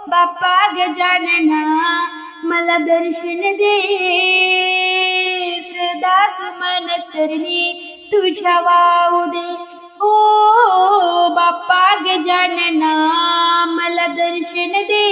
बाप्पा गजानना मला दर्शन दे, श्रद्धा सुमन चरणी तुझ्या वाहू दे. ओ बाप्पा गजानना मला दर्शन दे,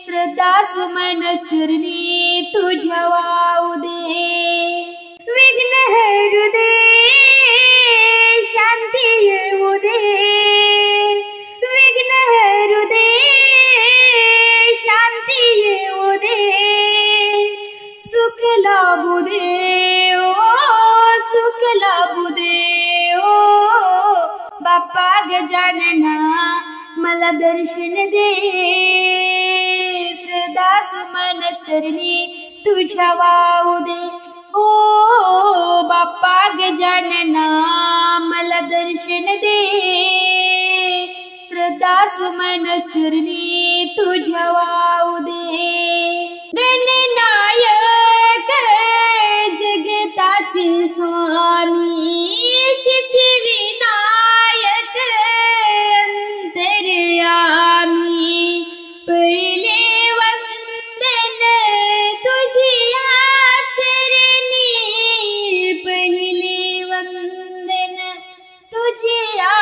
श्रद्धा सुमन चरणी तुझ्या वाहू दे. विघ्न हरु दे, शांती येऊ दे, विघ्न हरु दे, शांती येऊ दे, सुख लाभू दे, ओ सुख लाभू दे. ओ बाप्पा गजानना मला दर्शन दे, श्रद्धा सुमन चरणी तुझ्या वाहू दे. ओ बाप्पा गजानना मला दर्शन दे, श्रद्धा सुमन चरणी तुझ्या वाहू दे. गणनायक जगताचे स्वामी, सिद्धिविनायक अंतर्यामी, पहिले वंदन तुझ्या चरणी, पहिले वंदन तुझ्या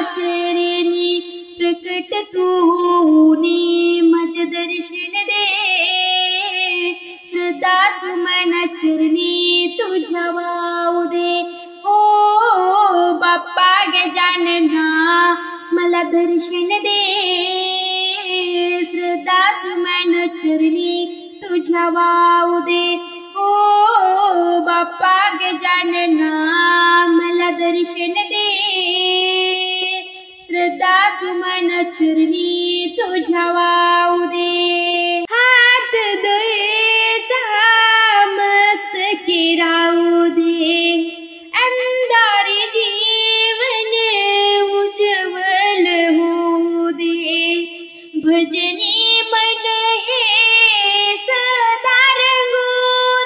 चरणी. प्रकट तू होऊनी मज दर्शन दे, श्रद्धा सुमन चरणी तुझ्या वाहू दे. ओ बाप्पा गजानना मला दर्शन दे, श्रद्धा सुमन चरणी तुझ्या वाहू दे. ओ बाप्पा गजानना मला दर्शन दे, श्रद्धा सुमन चरणी तुझ्या वाहू दे. हात दयेचा मस्तकी राहू दे, अंधारी जीवन उज्वल होऊ दे. भजनी मन हे सदा रंगू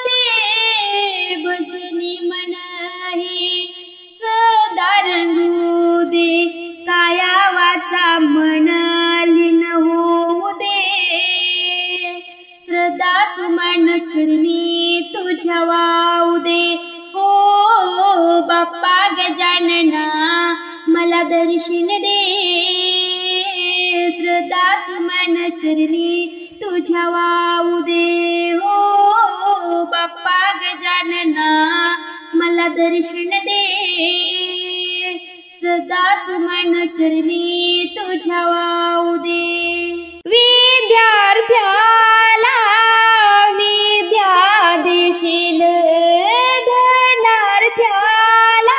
दे, भजनी मन हे सदा रंगू दे. काया वाचा मन लीन होऊ दे, श्रद्धा सुमन चरणी तुझ्या वाहू दे. ओ बाप्पा गजानना मला दर्शन दे, श्रद्धा सुमन चरणी तुझ्या वाहू दे. ओ बाप्पा गजानना मला दर्शन दे, श्रद्धा सुमन चरणी तुझ्या वाहू दे. विद्यार्थ्याला विद्या देशील, धनार्थ्याला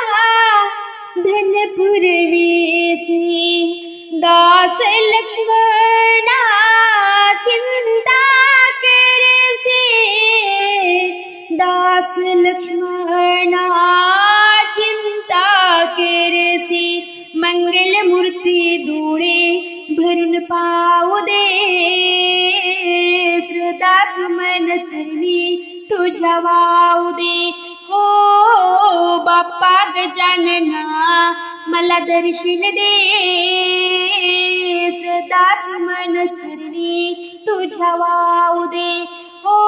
धन पुरवीसी. दास लक्ष्मणा चिंता करसी, दास लक्ष्मणा चिंता करसी. मंगल मूर्ती डोळे भरून पाहू दे, श्रद्धा सुमन चरणी तुझ्या वाहू दे. हो बाप्पा गजानना मला दर्शन दे, श्रद्धा सुमन चरणी तुझ्या वाहू दे. हो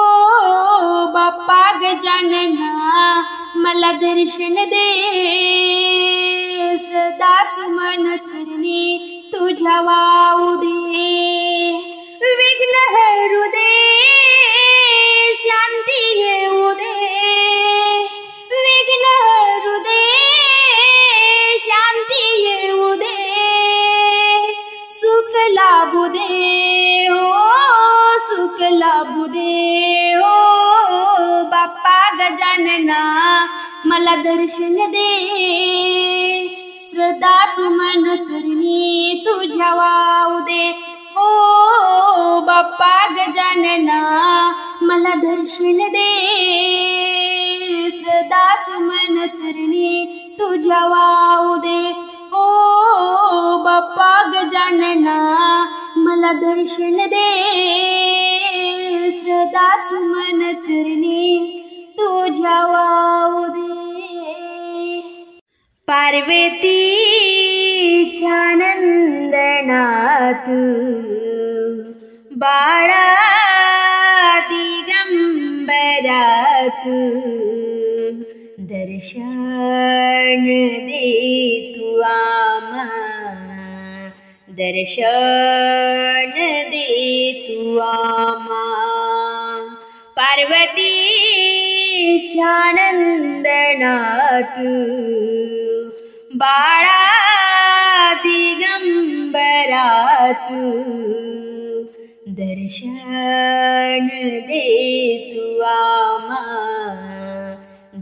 बाप्पा गजानना मला दर्शन दे, श्रद्धा सुमन चरणी तुझ्या वाहू दे. विघ्न हरु दे, शांती येऊ दे, विघ्न हरु दे, शांती येऊ दे. सुख लाभू दे, हो सुख लाभू दे. हो बाप्पा गजानना मला दर्शन दे, श्रद्धा सुमन चरणी तुझ्या वाहू दे. ओ बाप्पा गजानना मला दर्शन दे, श्रद्धा सुमन चरणी तुझ्या वाहू दे. ओ बाप्पा गजानना मला दर्शन दे, श्रद्धा सुमन चरणी तुझ्या वाहू दे. पार्वतीच्या नंदनात बाळा दिगंबरात दर्शन दे तू आम्हा, दर्शन दे तू आम्हा. पार्वतीच्या नंदनात बाळा दिगंबरात दर्शन दे तू आम्हा,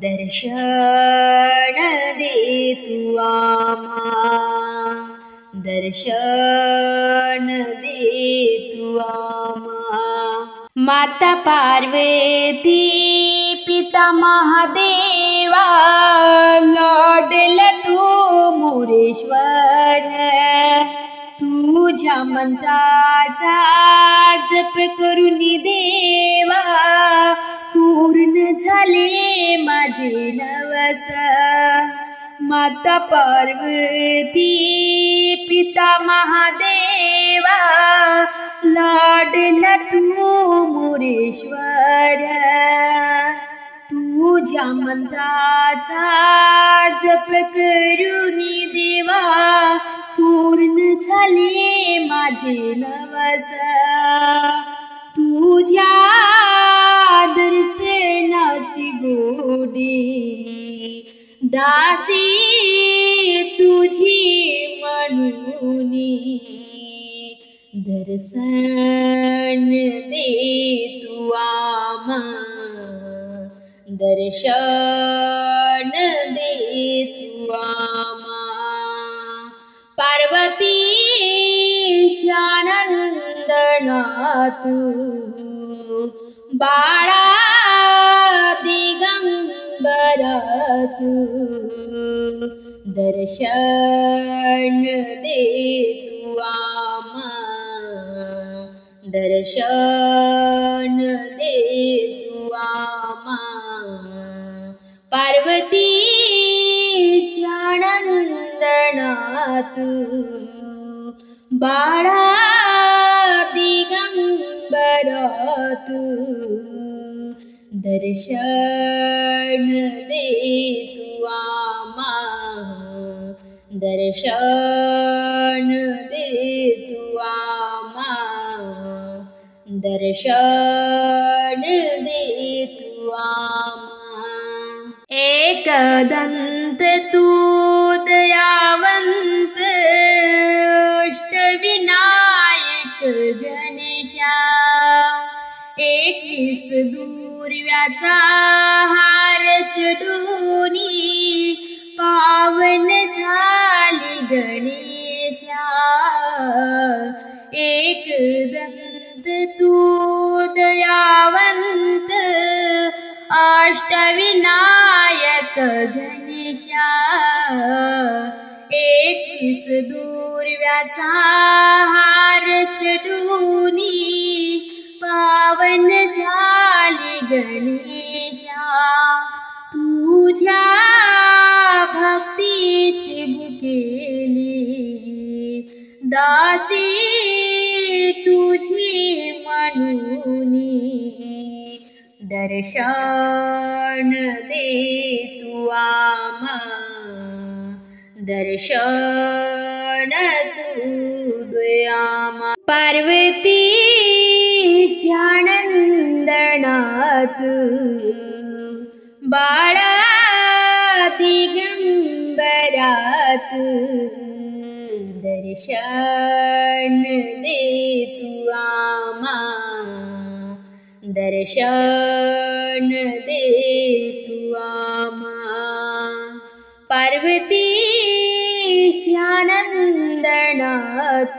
दर्शन दे तू आम्हा, दर्शन दे तू आम्हा. माता पार्वती पिता महादेवा लाडला तू मोरेश्वर, तुझ्या मंत्राचा जप करून देवा पूर्ण झाले माझे नवस. माता पार्वती पिता महादेवा लाडला तू मोरेश्वर, तुझ्या मंत्राचा जप करून देवा पूर्ण झाले माझे नवस. तुझ्या दर्शनाची गोडी दासी तुझी म्हणून दर्शन दे तू आम्हा, दर्शन दे तू आम्हा. पार्वतीच्या नंदनात बाळा दिगंबरात दर्शन दे तू आम्हा, दर्शन दे तू आम्हा. पार्वतीच्या नंदनात बाळा दिगंबरात दर्शन दे तू आम्हा, दर्शन दे तू आम्हा, दर्शन दे तू आम्हा. एकदंत तू दयावंत अष्टविनायक गणेशा, 21 दुर्व्याचा हार चढूनी पावन झाली गणेशा. एकदंत तू दयावंत अष्टविनायक गणेशा, 21 दुर्व्याचा हार चढूनी पावन झाली गणेशा. तुझ्या भक्तीची भुकेली दासी तुझी म्हणून दर्शन दे तू आम्हा, दर्शन तू दे आम्हा. पार्वतीच्या नंदनात बाळा दिगंबरात दर्शन दे तू आम्हा, दर्शन दे तू आम्हा. पार्वतीच्या नंदनात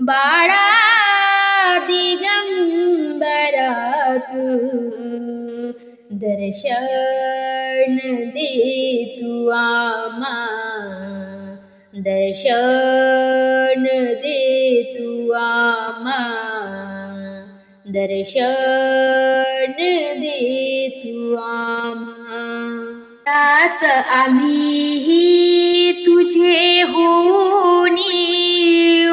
बाळा दिगंबरात दर्शन दे तू आम्हा, दर्शन दे तू आम्हा, दर्शन दे तू आम्हा. दास आम्हीही तुझे होऊनी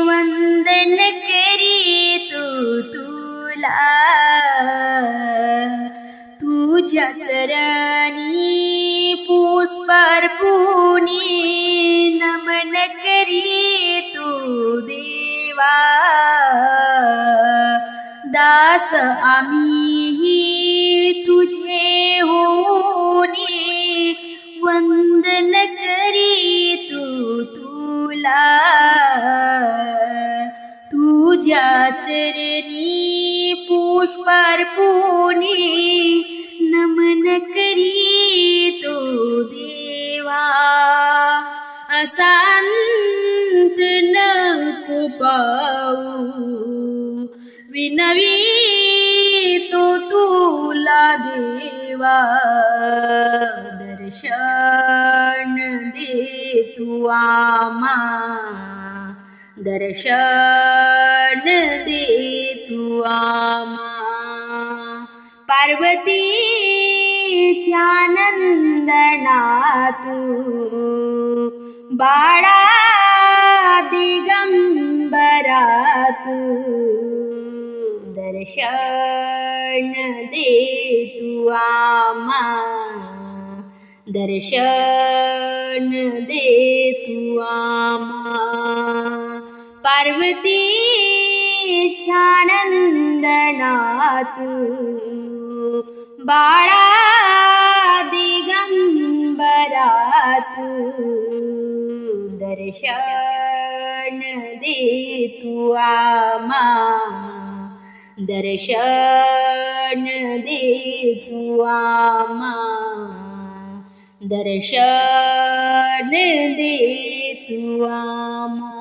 वंदन करीतो तुला तुझ्या चरणी पुष्प अर्पूनी नमन करीतो देवा दास आम्हीही तुझे होऊनी वंदन करीतो तुला तुझ्या चरणी पुष्प अर्पूनी नमन करीतो देवा असा अंत नको पाहू विनवी तो तुला देवा दर्शन दे तू आम्हा दर्शन दे तू आम्हा पार्वतीच्या नंदनात बाळा दिगंबरात दर्शन दे तू आम्हा दर्शन दे तू आम्हा पार्वतीच्या नंदनात बाळा दिगंबरात दर्शन दे तू आम्हा दर्शन दे तू आम्हा दर्शन दे तू आम्हा